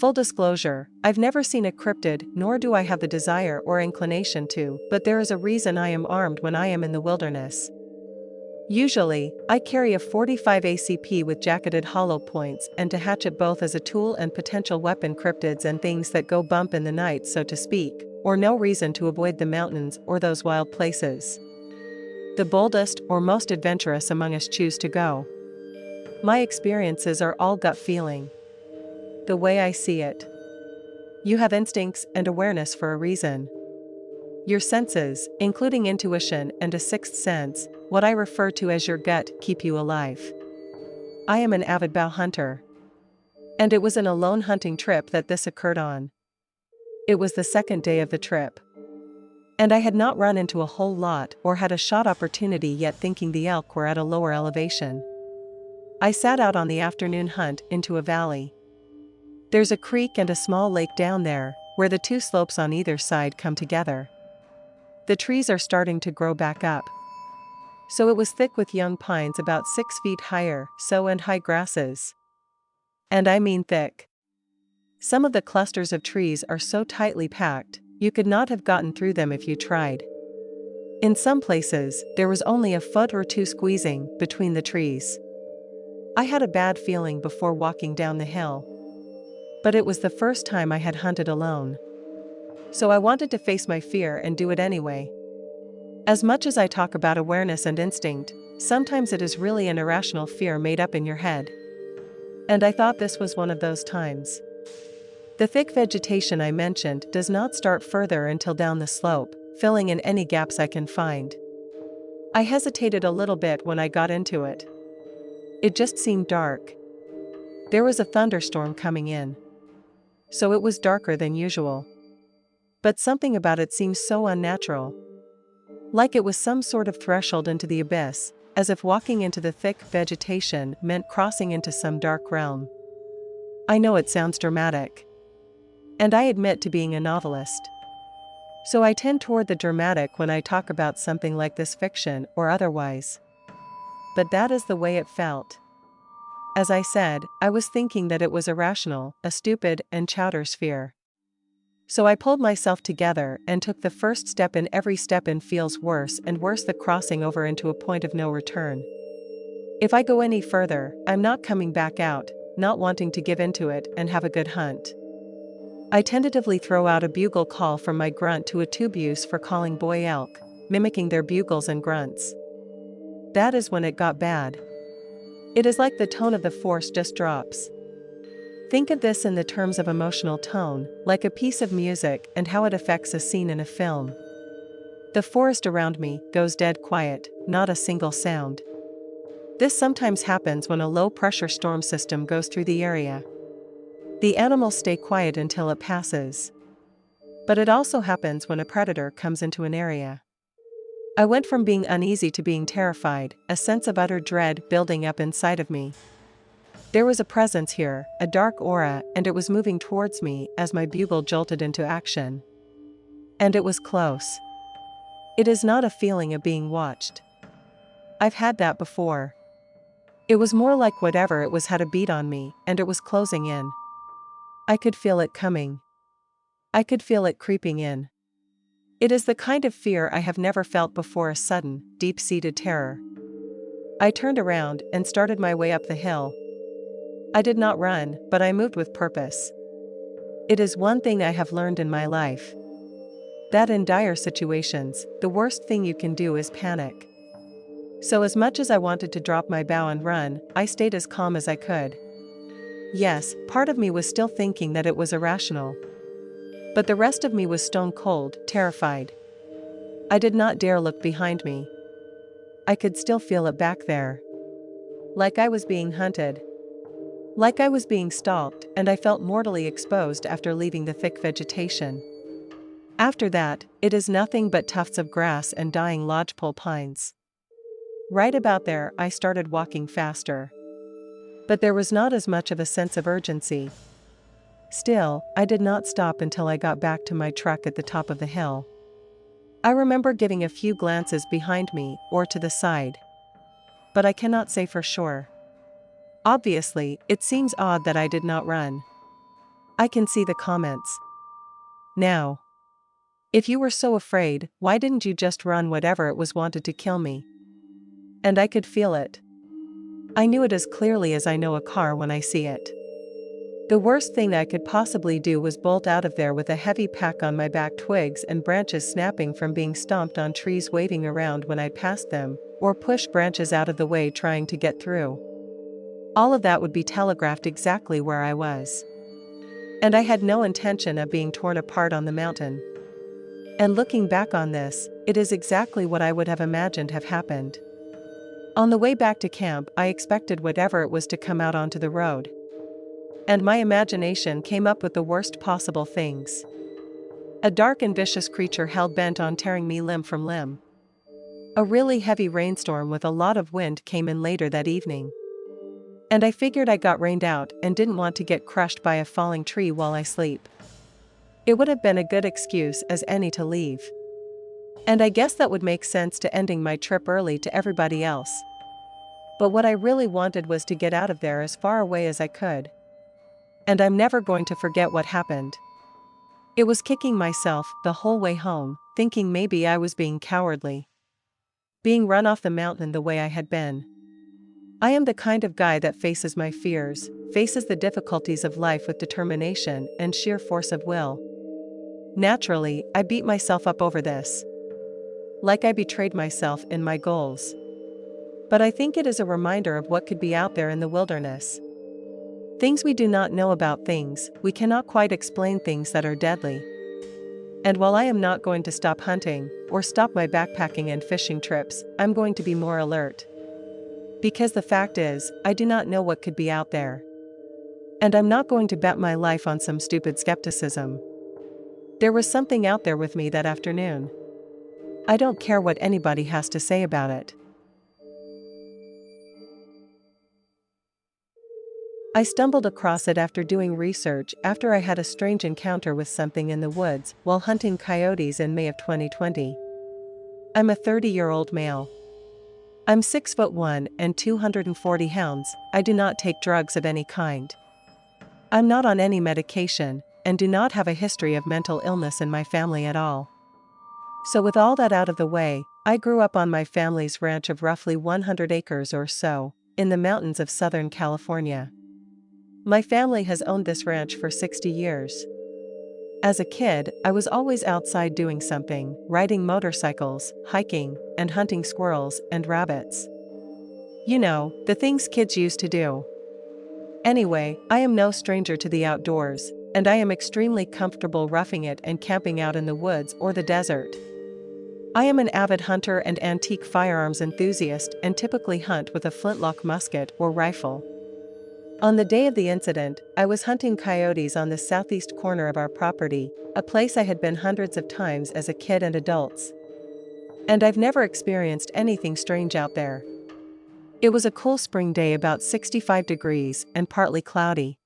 Full disclosure, I've never seen a cryptid, nor do I have the desire or inclination to, but there is a reason I am armed when I am in the wilderness. Usually, I carry a .45 ACP with jacketed hollow points and to hatchet both as a tool and potential weapon cryptids and things that go bump in the night, so to speak, or no reason to avoid the mountains or those wild places the boldest or most adventurous among us choose to go. My experiences are all gut feeling. The way I see it. You have instincts and awareness for a reason. Your senses, including intuition and a sixth sense, what I refer to as your gut, keep you alive. I am an avid bow hunter. And it was an alone hunting trip that this occurred on. It was the second day of the trip. And I had not run into a whole lot or had a shot opportunity yet, thinking the elk were at a lower elevation. I sat out on the afternoon hunt into a valley. There's a creek and a small lake down there, where the two slopes on either side come together. The trees are starting to grow back up. So it was thick with young pines about 6 feet higher, and high grasses. And I mean thick. Some of the clusters of trees are so tightly packed, you could not have gotten through them if you tried. In some places, there was only a foot or two squeezing between the trees. I had a bad feeling before walking down the hill. But it was the first time I had hunted alone. So I wanted to face my fear and do it anyway. As much as I talk about awareness and instinct, sometimes it is really an irrational fear made up in your head. And I thought this was one of those times. The thick vegetation I mentioned does not start further until down the slope, filling in any gaps I can find. I hesitated a little bit when I got into it. It just seemed dark. There was a thunderstorm coming in. So it was darker than usual. But something about it seemed so unnatural. Like it was some sort of threshold into the abyss, as if walking into the thick vegetation meant crossing into some dark realm. I know it sounds dramatic. And I admit to being a novelist. So I tend toward the dramatic when I talk about something like this, fiction or otherwise. But that is the way it felt. As I said, I was thinking that it was irrational, a stupid and childish fear. So I pulled myself together and took the first step in. Every step in feels worse and worse, the crossing over into a point of no return. If I go any further, I'm not coming back out, not wanting to give into it and have a good hunt. I tentatively throw out a bugle call from my grunt to a tube use for calling boy elk, mimicking their bugles and grunts. That is when it got bad. It is like the tone of the force just drops. Think of this in the terms of emotional tone, like a piece of music and how it affects a scene in a film. The forest around me goes dead quiet, not a single sound. This sometimes happens when a low-pressure storm system goes through the area. The animals stay quiet until it passes. But it also happens when a predator comes into an area. I went from being uneasy to being terrified, a sense of utter dread building up inside of me. There was a presence here, a dark aura, and it was moving towards me as my bugle jolted into action. And it was close. It is not a feeling of being watched. I've had that before. It was more like whatever it was had a beat on me, and it was closing in. I could feel it coming. I could feel it creeping in. It is the kind of fear I have never felt before, a sudden, deep-seated terror. I turned around and started my way up the hill. I did not run, but I moved with purpose. It is one thing I have learned in my life. That in dire situations, the worst thing you can do is panic. So as much as I wanted to drop my bow and run, I stayed as calm as I could. Yes, part of me was still thinking that it was irrational. But the rest of me was stone cold, terrified. I did not dare look behind me. I could still feel it back there. Like I was being hunted. Like I was being stalked, and I felt mortally exposed after leaving the thick vegetation. After that, it is nothing but tufts of grass and dying lodgepole pines. Right about there, I started walking faster. But there was not as much of a sense of urgency. Still, I did not stop until I got back to my truck at the top of the hill. I remember giving a few glances behind me or to the side. But I cannot say for sure. Obviously, it seems odd that I did not run. I can see the comments now. If you were so afraid, why didn't you just run? Whatever it was wanted to kill me. And I could feel it. I knew it as clearly as I know a car when I see it. The worst thing I could possibly do was bolt out of there with a heavy pack on my back, twigs and branches snapping from being stomped on, trees waving around when I passed them, or push branches out of the way trying to get through. All of that would be telegraphed exactly where I was. And I had no intention of being torn apart on the mountain. And looking back on this, it is exactly what I would have imagined have happened. On the way back to camp, I expected whatever it was to come out onto the road. And my imagination came up with the worst possible things. A dark and vicious creature hell-bent on tearing me limb from limb. A really heavy rainstorm with a lot of wind came in later that evening. And I figured I got rained out and didn't want to get crushed by a falling tree while I sleep. It would have been a good excuse as any to leave. And I guess that would make sense to ending my trip early to everybody else. But what I really wanted was to get out of there as far away as I could. And I'm never going to forget what happened. It was kicking myself the whole way home, thinking maybe I was being cowardly. Being run off the mountain the way I had been. I am the kind of guy that faces my fears, faces the difficulties of life with determination and sheer force of will. Naturally, I beat myself up over this. Like I betrayed myself in my goals. But I think it is a reminder of what could be out there in the wilderness. Things we do not know about, things we cannot quite explain, things that are deadly. And while I am not going to stop hunting, or stop my backpacking and fishing trips, I'm going to be more alert. Because the fact is, I do not know what could be out there. And I'm not going to bet my life on some stupid skepticism. There was something out there with me that afternoon. I don't care what anybody has to say about it. I stumbled across it after doing research after I had a strange encounter with something in the woods while hunting coyotes in May of 2020. I'm a 30-year-old male. I'm 6'1" and 240 pounds. I do not take drugs of any kind. I'm not on any medication, and do not have a history of mental illness in my family at all. So with all that out of the way, I grew up on my family's ranch of roughly 100 acres or so, in the mountains of Southern California. My family has owned this ranch for 60 years. As a kid, I was always outside doing something, riding motorcycles, hiking, and hunting squirrels and rabbits. You know, the things kids used to do. Anyway, I am no stranger to the outdoors, and I am extremely comfortable roughing it and camping out in the woods or the desert. I am an avid hunter and antique firearms enthusiast and typically hunt with a flintlock musket or rifle. On the day of the incident, I was hunting coyotes on the southeast corner of our property, a place I had been hundreds of times as a kid and adults. And I've never experienced anything strange out there. It was a cool spring day, about 65 degrees and partly cloudy.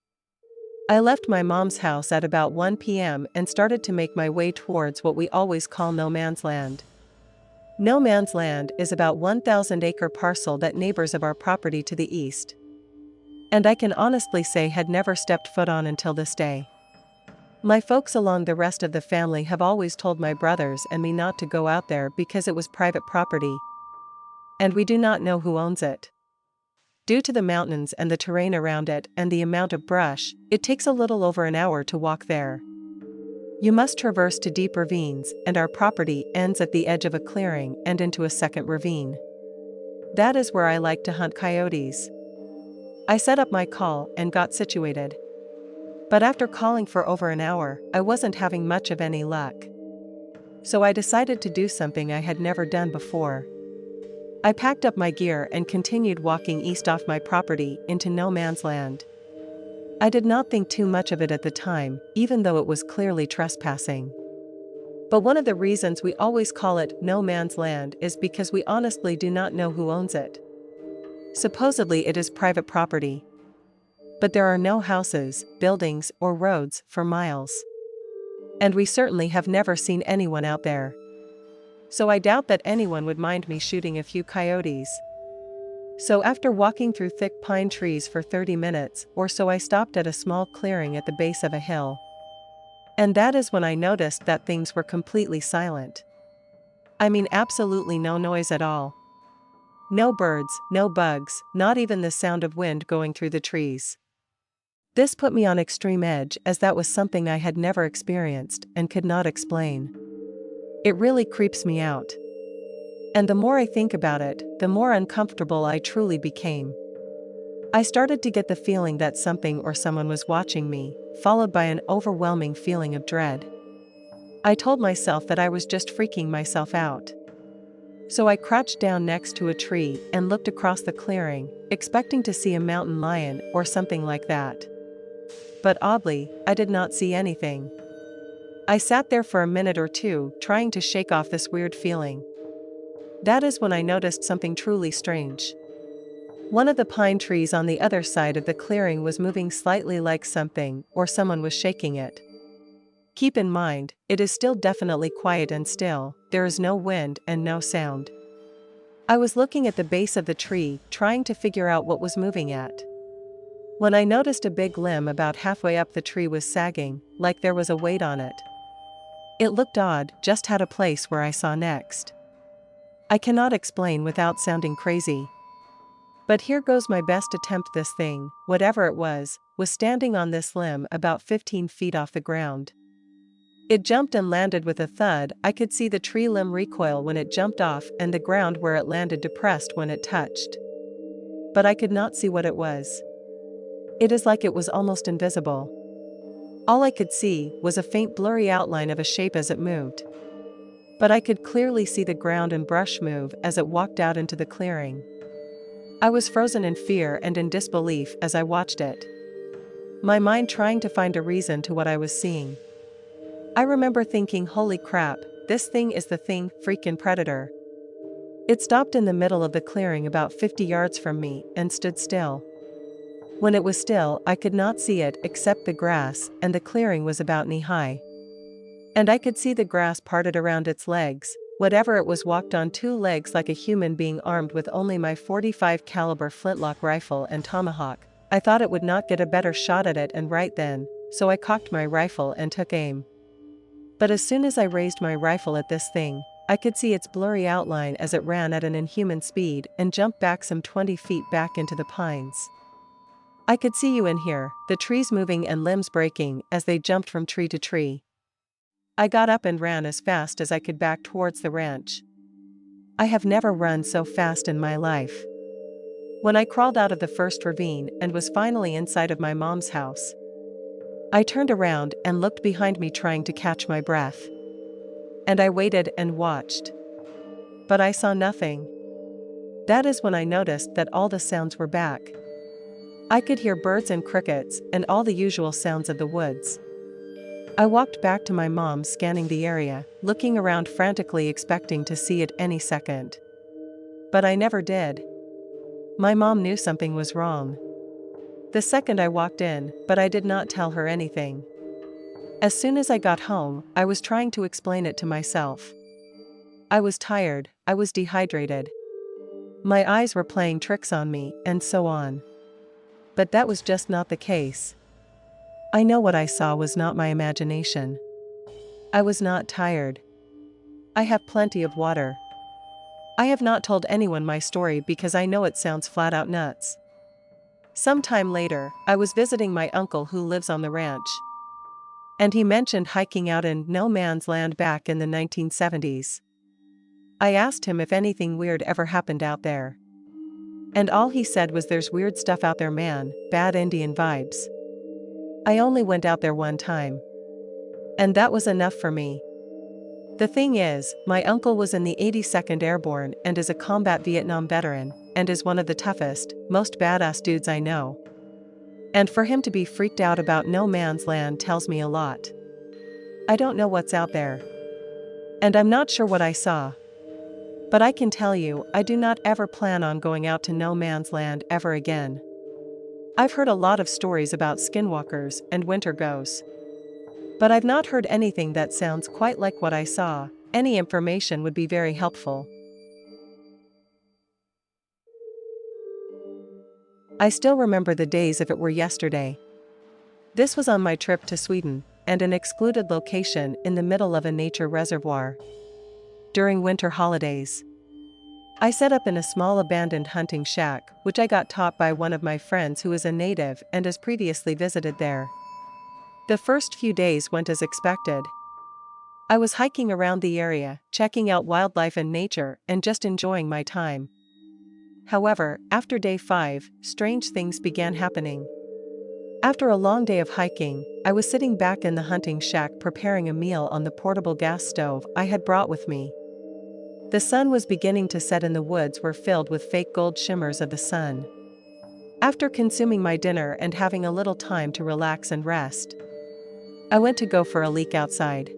I left my mom's house at about 1 p.m. and started to make my way towards what we always call no man's land. No man's land is about 1,000-acre parcel that neighbors of our property to the east. And I can honestly say had never stepped foot on until this day. My folks along the rest of the family have always told my brothers and me not to go out there because it was private property. And we do not know who owns it. Due to the mountains and the terrain around it and the amount of brush, it takes a little over an hour to walk there. You must traverse to deep ravines, and our property ends at the edge of a clearing and into a second ravine. That is where I like to hunt coyotes. I set up my call and got situated. But after calling for over an hour, I wasn't having much of any luck. So I decided to do something I had never done before. I packed up my gear and continued walking east off my property into no man's land. I did not think too much of it at the time, even though it was clearly trespassing. But one of the reasons we always call it no man's land is because we honestly do not know who owns it. Supposedly it is private property. But there are no houses, buildings, or roads for miles. And we certainly have never seen anyone out there. So I doubt that anyone would mind me shooting a few coyotes. So after walking through thick pine trees for 30 minutes or so, I stopped at a small clearing at the base of a hill. And that is when I noticed that things were completely silent. I mean, absolutely no noise at all. No birds, no bugs, not even the sound of wind going through the trees. This put me on extreme edge, as that was something I had never experienced and could not explain. It really creeps me out. And the more I think about it, the more uncomfortable I truly became. I started to get the feeling that something or someone was watching me, followed by an overwhelming feeling of dread. I told myself that I was just freaking myself out. So I crouched down next to a tree and looked across the clearing, expecting to see a mountain lion or something like that. But oddly, I did not see anything. I sat there for a minute or two, trying to shake off this weird feeling. That is when I noticed something truly strange. One of the pine trees on the other side of the clearing was moving slightly, like something or someone was shaking it. Keep in mind, it is still definitely quiet and still, there is no wind and no sound. I was looking at the base of the tree, trying to figure out what was moving at. When I noticed a big limb about halfway up the tree was sagging, like there was a weight on it. It looked odd, just had a place where I saw next. I cannot explain without sounding crazy. But here goes my best attempt. This thing, whatever it was standing on this limb about 15 feet off the ground. It jumped and landed with a thud. I could see the tree limb recoil when it jumped off and the ground where it landed depressed when it touched. But I could not see what it was. It is like it was almost invisible. All I could see was a faint blurry outline of a shape as it moved. But I could clearly see the ground and brush move as it walked out into the clearing. I was frozen in fear and in disbelief as I watched it. My mind trying to find a reason to what I was seeing. I remember thinking, holy crap, this thing is the thing, freaking predator. It stopped in the middle of the clearing about 50 yards from me and stood still. When it was still, I could not see it except the grass, and the clearing was about knee-high. And I could see the grass parted around its legs. Whatever it was walked on two legs like a human being, armed with only my .45 caliber flintlock rifle and tomahawk. I thought it would not get a better shot at it, and right then, so I cocked my rifle and took aim. But as soon as I raised my rifle at this thing, I could see its blurry outline as it ran at an inhuman speed and jumped back some 20 feet back into the pines. I could see you in here, the trees moving and limbs breaking as they jumped from tree to tree. I got up and ran as fast as I could back towards the ranch. I have never run so fast in my life. When I crawled out of the first ravine and was finally inside of my mom's house, I turned around and looked behind me, trying to catch my breath. And I waited and watched. But I saw nothing. That is when I noticed that all the sounds were back. I could hear birds and crickets and all the usual sounds of the woods. I walked back to my mom, scanning the area, looking around frantically, expecting to see it any second. But I never did. My mom knew something was wrong the second I walked in, but I did not tell her anything. As soon as I got home, I was trying to explain it to myself. I was tired, I was dehydrated. My eyes were playing tricks on me, and so on. But that was just not the case. I know what I saw was not my imagination. I was not tired. I have plenty of water. I have not told anyone my story because I know it sounds flat out nuts. Sometime later, I was visiting my uncle who lives on the ranch. And he mentioned hiking out in no man's land back in the 1970s. I asked him if anything weird ever happened out there. And all he said was, there's weird stuff out there, man, bad Indian vibes. I only went out there one time. And that was enough for me. The thing is, my uncle was in the 82nd Airborne and is a combat Vietnam veteran, and is one of the toughest, most badass dudes I know. And for him to be freaked out about no man's land tells me a lot. I don't know what's out there. And I'm not sure what I saw. But I can tell you, I do not ever plan on going out to no man's land ever again. I've heard a lot of stories about skinwalkers and winter ghosts. But I've not heard anything that sounds quite like what I saw. Any information would be very helpful. I still remember the days if it were yesterday. This was on my trip to Sweden, and an excluded location in the middle of a nature reservoir. During winter holidays, I set up in a small abandoned hunting shack, which I got taught by one of my friends who is a native and has previously visited there. The first few days went as expected. I was hiking around the area, checking out wildlife and nature, and just enjoying my time. However, after day 5, strange things began happening. After a long day of hiking, I was sitting back in the hunting shack preparing a meal on the portable gas stove I had brought with me. The sun was beginning to set and the woods were filled with fake gold shimmers of the sun. After consuming my dinner and having a little time to relax and rest, I went to go for a leak outside.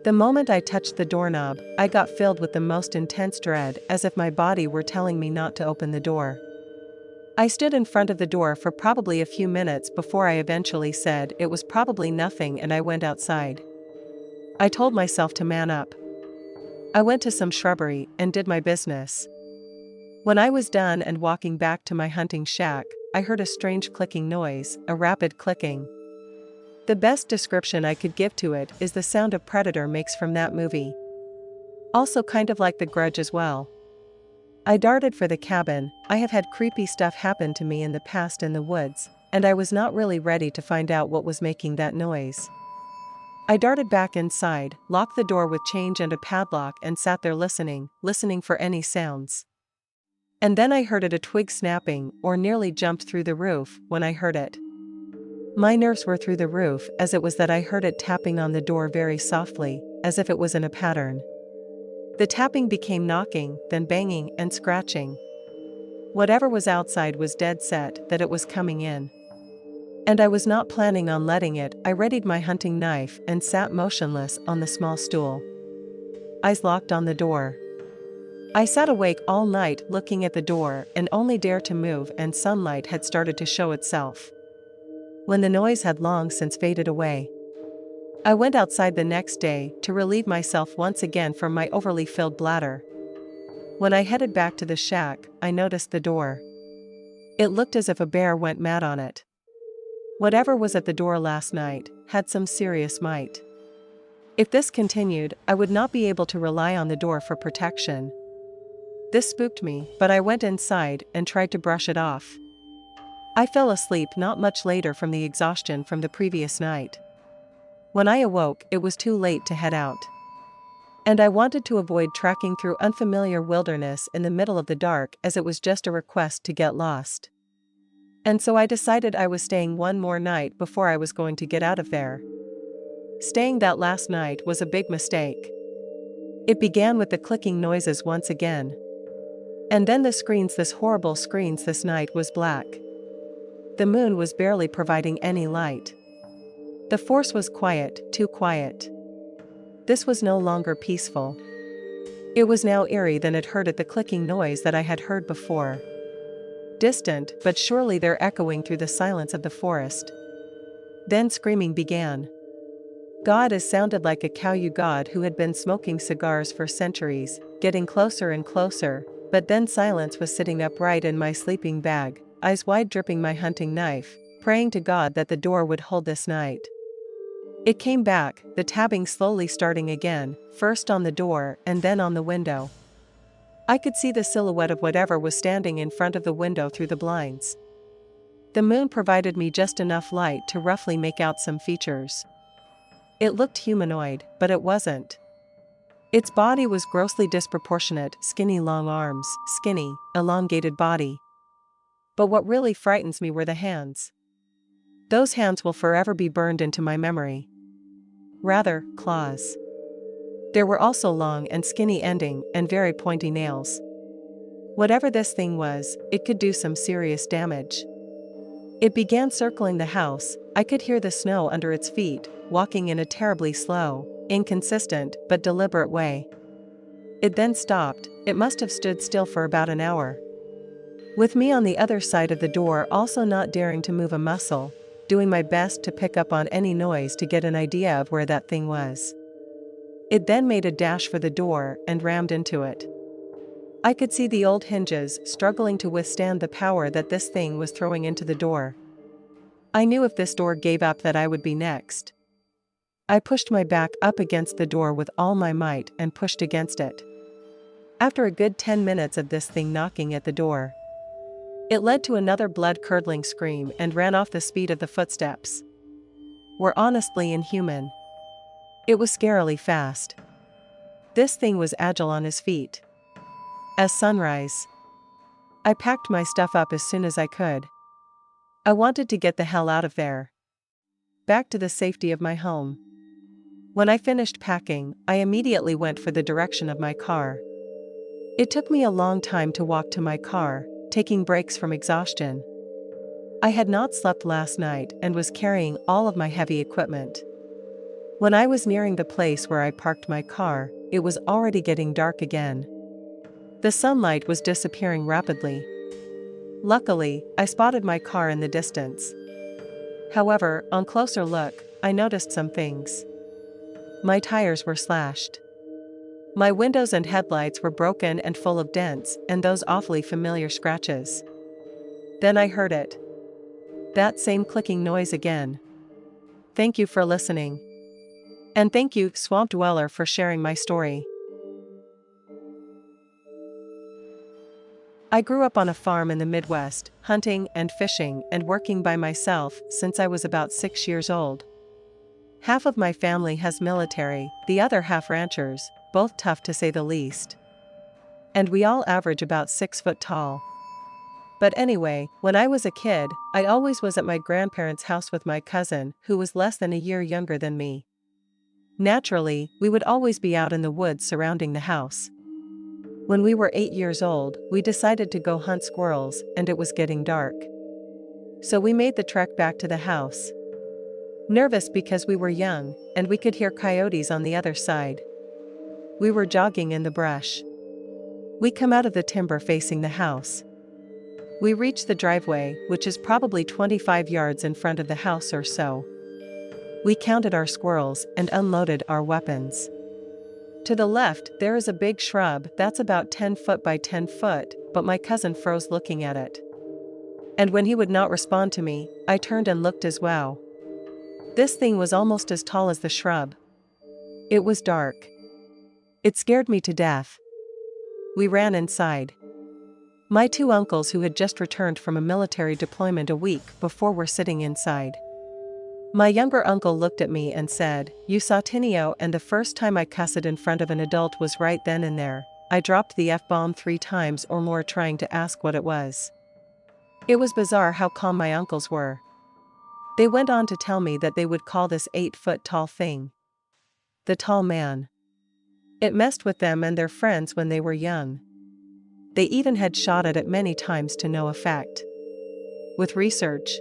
The moment I touched the doorknob, I got filled with the most intense dread, as if my body were telling me not to open the door. I stood in front of the door for probably a few minutes before I eventually said it was probably nothing, and I went outside. I told myself to man up. I went to some shrubbery and did my business. When I was done and walking back to my hunting shack, I heard a strange clicking noise, a rapid clicking. The best description I could give to it is the sound a predator makes from that movie. Also kind of like The Grudge as well. I darted for the cabin. I have had creepy stuff happen to me in the past in the woods, and I was not really ready to find out what was making that noise. I darted back inside, locked the door with chain and a padlock, and sat there listening for any sounds. And then I heard a twig snapping, or nearly jumped through the roof when I heard it. My nerves were through the roof, as it was that I heard it tapping on the door very softly, as if it was in a pattern. The tapping became knocking, then banging and scratching. Whatever was outside was dead set that it was coming in. And I was not planning on letting it. I readied my hunting knife and sat motionless on the small stool, eyes locked on the door. I sat awake all night looking at the door and only dared to move, and sunlight had started to show itself, when the noise had long since faded away. I went outside the next day to relieve myself once again from my overly filled bladder. When I headed back to the shack, I noticed the door. It looked as if a bear went mad on it. Whatever was at the door last night had some serious might. If this continued, I would not be able to rely on the door for protection. This spooked me, but I went inside and tried to brush it off. I fell asleep not much later from the exhaustion from the previous night. When I awoke, it was too late to head out. And I wanted to avoid trekking through unfamiliar wilderness in the middle of the dark, as it was just a request to get lost. And so I decided I was staying one more night before I was going to get out of there. Staying that last night was a big mistake. It began with the clicking noises once again. And then the screens, this horrible screens. This night was black. The moon was barely providing any light. The force was quiet, too quiet. This was no longer peaceful. It was now eerie than it heard at the clicking noise that I had heard before. Distant, but surely they're echoing through the silence of the forest. Then screaming began. God, it sounded like a Kayu god who had been smoking cigars for centuries, getting closer and closer, but then silence was sitting upright in my sleeping bag, eyes wide, dripping my hunting knife, praying to God that the door would hold this night. It came back, the tapping slowly starting again, first on the door and then on the window. I could see the silhouette of whatever was standing in front of the window through the blinds. The moon provided me just enough light to roughly make out some features. It looked humanoid, but it wasn't. Its body was grossly disproportionate, skinny long arms, skinny, elongated body. But what really frightens me were the hands. Those hands will forever be burned into my memory. Rather, claws. There were also long and skinny ending and very pointy nails. Whatever this thing was, it could do some serious damage. It began circling the house. I could hear the snow under its feet, walking in a terribly slow, inconsistent, but deliberate way. It then stopped. It must have stood still for about an hour, with me on the other side of the door, also not daring to move a muscle, doing my best to pick up on any noise to get an idea of where that thing was. It then made a dash for the door and rammed into it. I could see the old hinges struggling to withstand the power that this thing was throwing into the door. I knew if this door gave up that I would be next. I pushed my back up against the door with all my might and pushed against it. After a good 10 minutes of this thing knocking at the door, it led to another blood-curdling scream and ran off the speed of the footsteps. Were honestly inhuman. It was scarily fast. This thing was agile on his feet. As sunrise, I packed my stuff up as soon as I could. I wanted to get the hell out of there. Back to the safety of my home. When I finished packing, I immediately went for the direction of my car. It took me a long time to walk to my car, taking breaks from exhaustion. I had not slept last night and was carrying all of my heavy equipment. When I was nearing the place where I parked my car, it was already getting dark again. The sunlight was disappearing rapidly. Luckily, I spotted my car in the distance. However, on closer look, I noticed some things. My tires were slashed. My windows and headlights were broken and full of dents and those awfully familiar scratches. Then I heard it. That same clicking noise again. Thank you for listening. And thank you, Swamp Dweller, for sharing my story. I grew up on a farm in the Midwest, hunting and fishing and working by myself since I was about 6 years old. Half of my family has military, the other half ranchers, both tough to say the least. And we all average about 6 foot tall. But anyway, when I was a kid, I always was at my grandparents' house with my cousin, who was less than a year younger than me. Naturally, we would always be out in the woods surrounding the house. When we were 8 years old, we decided to go hunt squirrels, and it was getting dark. So we made the trek back to the house. Nervous because we were young, and we could hear coyotes on the other side. We were jogging in the brush. We come out of the timber facing the house. We reach the driveway, which is probably 25 yards in front of the house or so. We counted our squirrels and unloaded our weapons. To the left, there is a big shrub that's about 10 foot by 10 foot, but my cousin froze looking at it. And when he would not respond to me, I turned and looked as well. This thing was almost as tall as the shrub. It was dark. It scared me to death. We ran inside. My 2 uncles who had just returned from a military deployment a week before were sitting inside. My younger uncle looked at me and said, "You saw Tinio," and the first time I cussed in front of an adult was right then and there. I dropped the F-bomb 3 times or more trying to ask what it was. It was bizarre how calm my uncles were. They went on to tell me that they would call this 8-foot-tall thing the tall man. It messed with them and their friends when they were young. They even had shot at it many times to no effect. With research,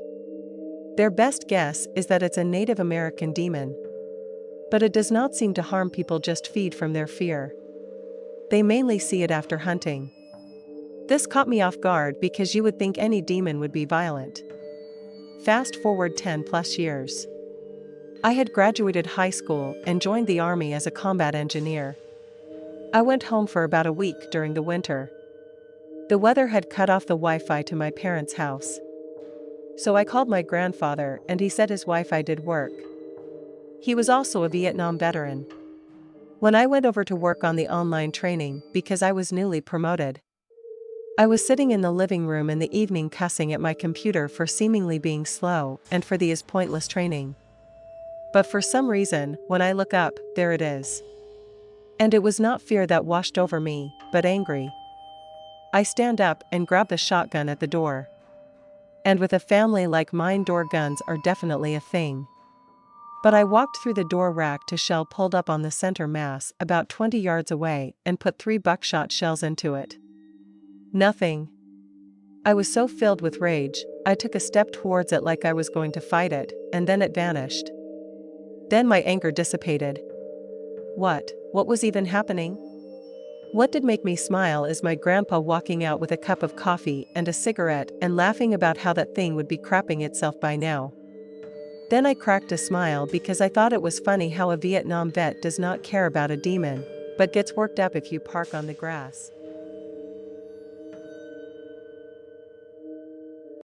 their best guess is that it's a Native American demon. But it does not seem to harm people, just feed from their fear. They mainly see it after hunting. This caught me off guard because you would think any demon would be violent. Fast forward 10 plus years. I had graduated high school and joined the Army as a combat engineer. I went home for about a week during the winter. The weather had cut off the Wi-Fi to my parents' house. So I called my grandfather and he said his Wi-Fi did work. He was also a Vietnam veteran. When I went over to work on the online training because I was newly promoted, I was sitting in the living room in the evening cussing at my computer for seemingly being slow and for the pointless training. But for some reason, when I look up, there it is. And it was not fear that washed over me, but angry. I stand up and grab the shotgun at the door. And with a family like mine, door guns are definitely a thing. But I walked through the door rack to shell pulled up on the center mass about 20 yards away and put 3 buckshot shells into it. Nothing. I was so filled with rage, I took a step towards it like I was going to fight it, and then it vanished. Then my anger dissipated. What was even happening? What did make me smile is my grandpa walking out with a cup of coffee and a cigarette and laughing about how that thing would be crapping itself by now. Then I cracked a smile because I thought it was funny how a Vietnam vet does not care about a demon, but gets worked up if you park on the grass.